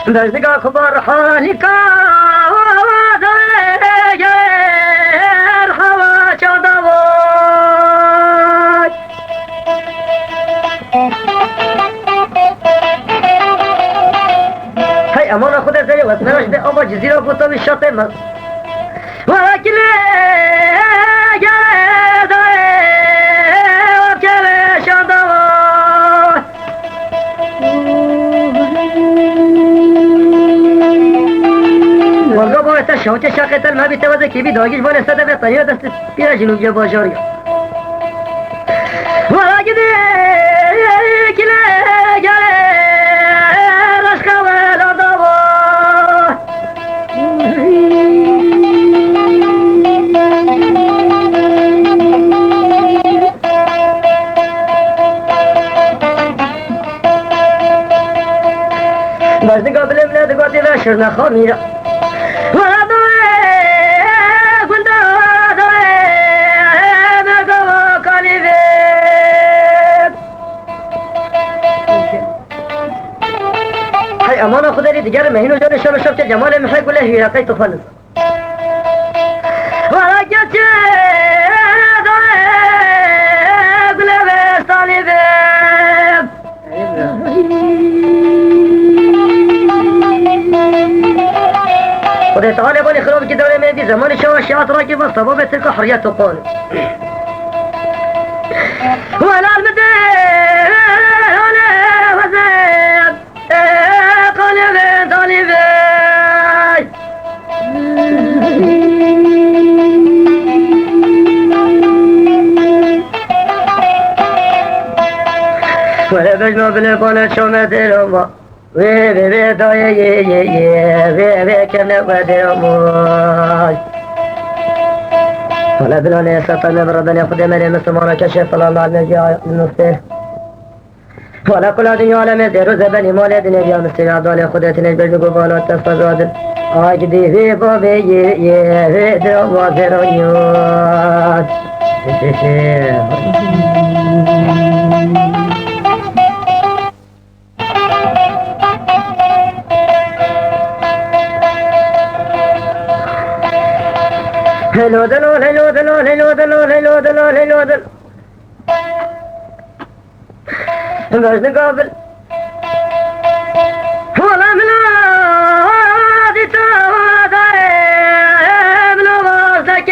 دزدگاه کبار حالی که هوا چادا وای هی امان خود زیر وزنش ده آبا جزیره بوتا به شاطه من ولكن والله باید تا شوچه شاقه ما بیتوازه که بی داگیش باید ساده به طریقه دست پیرا جنوبی باشاری ولكن کله گره رشقه ولا دوا باز نگاه بلیم نه دگاه دیوه شرنا خواه میره ولا دوه گنده دوه مگاه کالی بید های امان خودری دیگر مهین و جان شان شب که جمال محای گله هیرقی طفل ولا گچه دوه گله بستانی بید خدا تعالى بولي خراب كده من دي زمان شو شيعات راكب الصبابة تلك حريات وقال ولا المدين ولا وزيد قلبي طالبي ولا بجمع بالبانة شو مدير وي بي داي وي كنا ودموي ولا بلوني سطن بردني قدام المسلمون كشف الله على النجاة النصير ولا كل دنيا عالم ديرو زبني مال دنيا بيا مستناد على خدتنا بجنو قبالات تفزاد اجدي في بابي في درو وزرونيات هلو دلول هلو دلول هلو دلول هلو دلول هلو دلول باش نقابل ولا من عادي تواضع من واسطك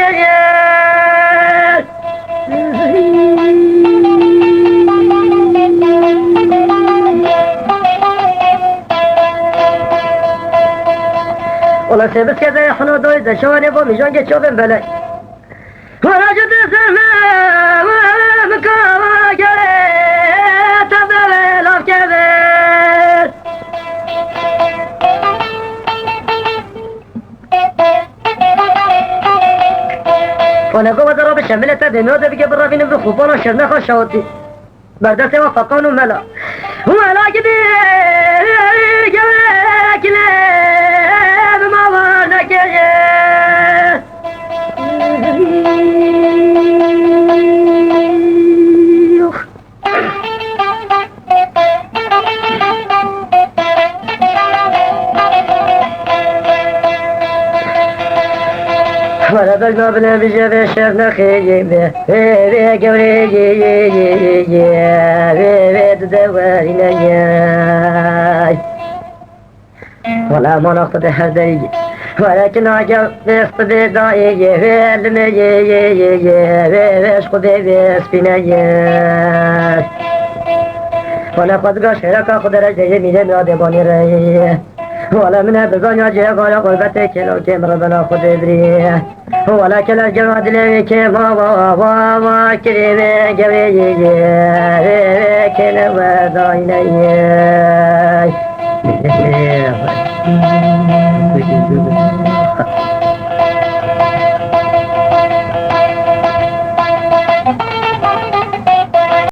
والله سيبس كذا يحنو دوي ده شواني بو ميجان جي تشوفن بلاي ولا جد سما مكاوا جري تبلي لاف كذا وانا قوة ضرب الشملة بموضة بيجي بالرافين بخوبانا شرنا خشوتي بعد سوا فقانو ملا ولا قدي جواك ليه ما وانك ولا بلما بنا بجاب شافنا خيبه في قوري في تدورينا جاي ولا ما نقصد هذا ولكن عجب بيست بداية في المجي في عشق بسبينيات ولا قد قشرك قدر جميل من عدباني رأيه ولا منها بزانيا جيب على قلبتك لو كم ربنا خد بريه ولكن الجواد لي كما ما كريمه جوي كن ودايني